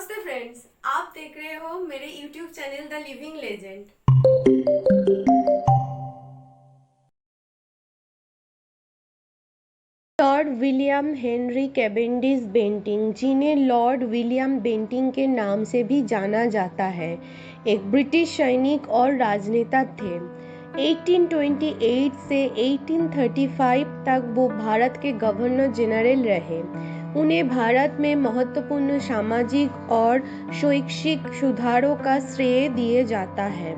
नमस्ते फ्रेंड्स, आप देख रहे हो मेरे YouTube channel the living legend. Lord William Henry Cavendish Bentinck, जिन्हें लॉर्ड विलियम बेंटिंक के नाम से भी जाना जाता है, एक ब्रिटिश सैनिक और राजनेता थे। 1828 से 1835 तक वो भारत के गवर्नर जनरल रहे। उन्हें भारत में महत्वपूर्ण सामाजिक और शैक्षिक सुधारों का श्रेय दिया जाता है,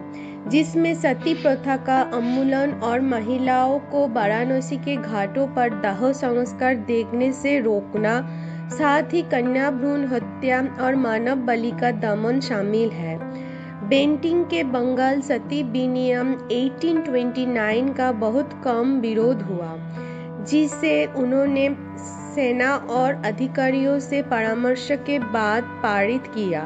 जिसमें सती प्रथा का उन्मूलन और महिलाओं को वाराणसी के घाटों पर दाह संस्कार देखने से रोकना, साथ ही कन्या भ्रूण हत्या और मानव बलि का दमन शामिल है। बेंटिंक के बंगाल सती विनियम 1829 का बहुत कम विरोध हुआ, जिसे उन्होंने सेना और अधिकारियों से परामर्श के बाद पारित किया।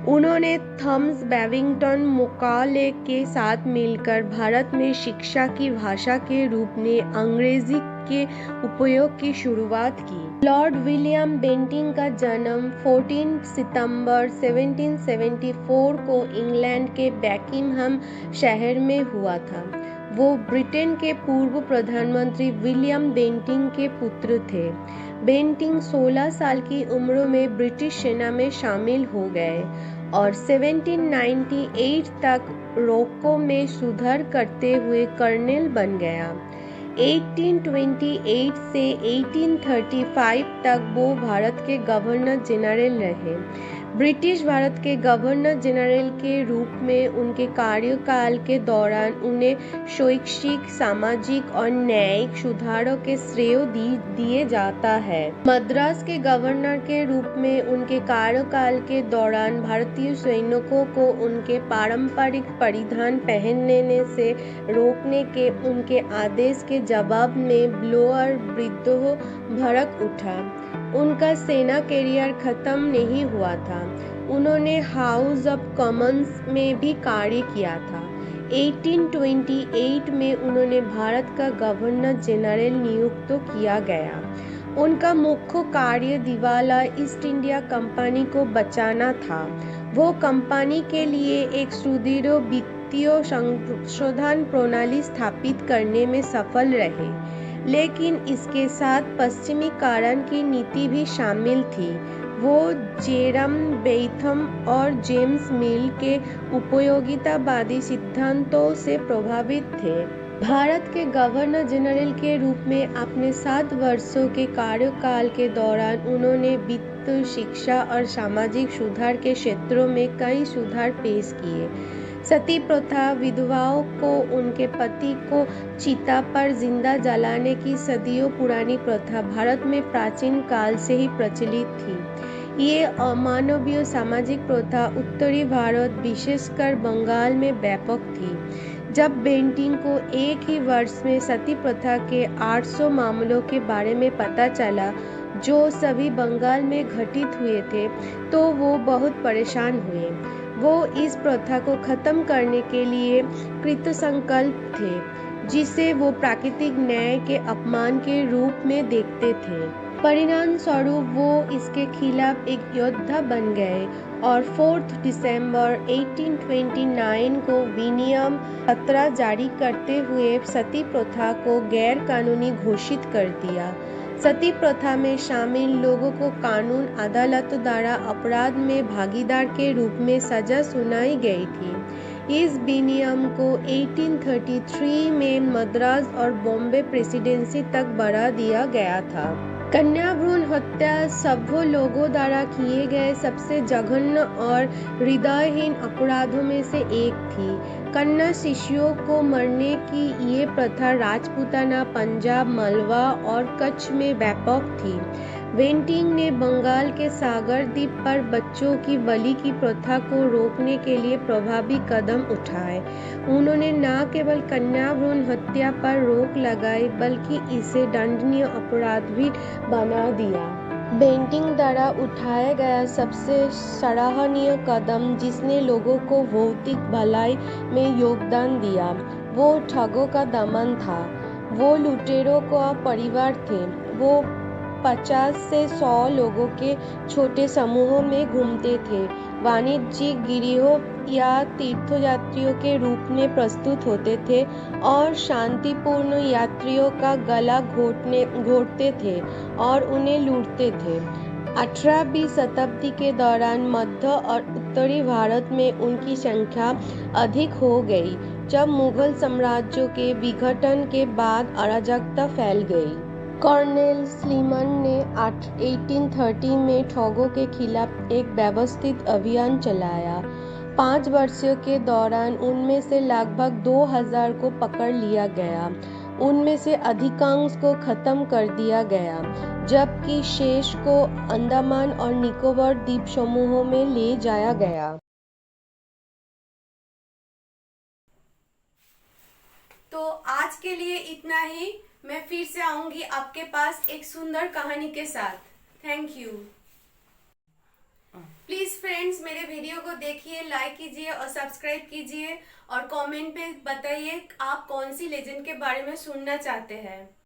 उन्होंने थॉमस बेबिंगटन मैकॉले के साथ मिलकर भारत में शिक्षा की भाषा के रूप में अंग्रेजी के उपयोग की शुरुआत की। लॉर्ड विलियम बेंटिंक का जन्म 14 सितंबर 1774 को इंग्लैंड के बेकिंगहम शहर में हुआ था। वो ब्रिटेन के पूर्व प्रधानमंत्री विलियम बेंटिंक के पुत्र थे। बेंटिंक 16 साल की उम्र में ब्रिटिश सेना में शामिल हो गए और 1798 तक रोको में सुधार करते हुए कर्नल बन गया। 1828 से 1835 तक वो भारत के गवर्नर जनरल रहे। ब्रिटिश भारत के गवर्नर जनरल के रूप में उनके कार्यकाल के दौरान उन्हें शैक्षिक, सामाजिक और न्यायिक सुधारों के श्रेय दिए जाता है। मद्रास के गवर्नर के रूप में उनके कार्यकाल के दौरान भारतीय सैनिकों को उनके पारंपरिक परिधान पहनने से रोकने के उनके आदेश के जवाब में ब्लोअर विद्रोह भड़क उठा। उनका सेना करियर खत्म नहीं हुआ था। उन्होंने हाउस ऑफ कॉमन्स में भी कार्य किया था। 1828 में उन्होंने भारत का गवर्नर जनरल नियुक्त किया गया। उनका मुख्य कार्य दिवाला ईस्ट इंडिया कंपनी को बचाना था। वो कंपनी के लिए एक सुदृढ़ वित्तीय संशोधन प्रणाली स्थापित करने में सफल रहे, लेकिन इसके साथ पश्चिमी कारण की नीति भी शामिल थी। वो जेरम बेंथम और जेम्स मिल के उपयोगितावादी सिद्धांतों से प्रभावित थे। भारत के गवर्नर जनरल के रूप में अपने 7 वर्षों के कार्यकाल के दौरान उन्होंने वित्त, शिक्षा और सामाजिक सुधार के क्षेत्रों में कई सुधार पेश किए। सती प्रथा, विधवाओं को उनके पति को चिता पर जिंदा जलाने की सदियों पुरानी प्रथा भारत में प्राचीन काल से ही प्रचलित थी। ये अमानवीय सामाजिक प्रथा उत्तरी भारत, विशेषकर बंगाल में व्यापक थी। जब बेंटिंक को एक ही वर्ष में सती प्रथा के 800 मामलों के बारे में पता चला, जो सभी बंगाल में घटित हुए थे, तो वो बहुत परेशान हुए। वो इस प्रथा को खत्म करने के लिए कृतसंकल्प थे, जिसे वो प्राकृतिक न्याय के अपमान के रूप में देखते थे। परिणाम स्वरूप वो इसके खिलाफ एक योद्धा बन गए और 4 दिसंबर 1829 को विनियम 17 जारी करते हुए सती प्रथा को गैर कानूनी घोषित कर दिया। सती प्रथा में शामिल लोगों को कानून अदालत द्वारा अपराध में भागीदार के रूप में सजा सुनाई गई थी। इस विनियम को 1833 में मद्रास और बॉम्बे प्रेसिडेंसी तक बढ़ा दिया गया था। कन्या भ्रूण हत्या सभ्य लोगों द्वारा किए गए सबसे जघन्य और हृदयहीन अपराधों में से एक थी। कन्या शिशुओं को मारने की ये प्रथा राजपूताना, पंजाब, मालवा और कच्छ में व्यापक थी। बेंटिंक ने बंगाल के सागर द्वीप पर बच्चों की बलि की प्रथा को रोकने के लिए प्रभावी कदम उठाए। उन्होंने न केवल कन्या भ्रूण हत्या पर रोक लगाई, बल्कि इसे दंडनीय अपराध भी बना दिया। बेंटिंक द्वारा उठाया गया सबसे सराहनीय कदम, जिसने लोगों को भौतिक भलाई में योगदान दिया, वो ठगों का दमन था। वो लुटेरों का परिवार थे। वो 50 से 100 लोगों के छोटे समूहों में घूमते थे, वाणिज्यिक गिरोह या तीर्थयात्रियों के रूप में प्रस्तुत होते थे और शांतिपूर्ण यात्रियों का गला घोंटते थे और उन्हें लूटते थे। 18वीं शताब्दी के दौरान मध्य और उत्तरी भारत में उनकी संख्या अधिक हो गई, जब मुगल साम्राज्य के विघटन के बाद अराजकता फैल गई। कर्नल स्लीमन ने 1830 में ठगों के खिलाफ एक व्यवस्थित अभियान चलाया। 5 वर्षों के दौरान उनमें से लगभग 2000 को पकड़ लिया गया। उनमें से अधिकांश को खत्म कर दिया गया, जबकि शेष को अंडमान और निकोबार द्वीप समूहों में ले जाया गया। तो आज के लिए इतना ही। मैं फिर से आऊंगी आपके पास एक सुंदर कहानी के साथ। Thank you. प्लीज फ्रेंड्स, मेरे वीडियो को देखिए, लाइक कीजिए और सब्सक्राइब कीजिए और कमेंट पे बताइए आप कौन सी लेजेंड के बारे में सुनना चाहते हैं।